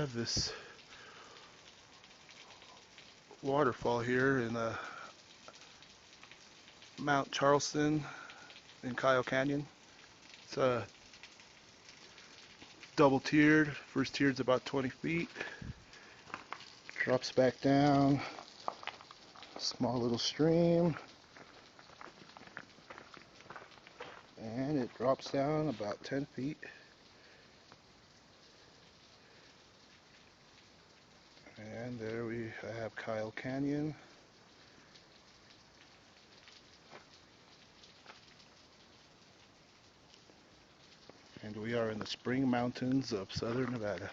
have this waterfall here in Mount Charleston in Kyle Canyon. It's double tiered. First tier is about 20 feet. Drops back down. Small little stream. And it drops down about 10 feet. And there we have Kyle Canyon. And we are in the Spring Mountains of southern Nevada.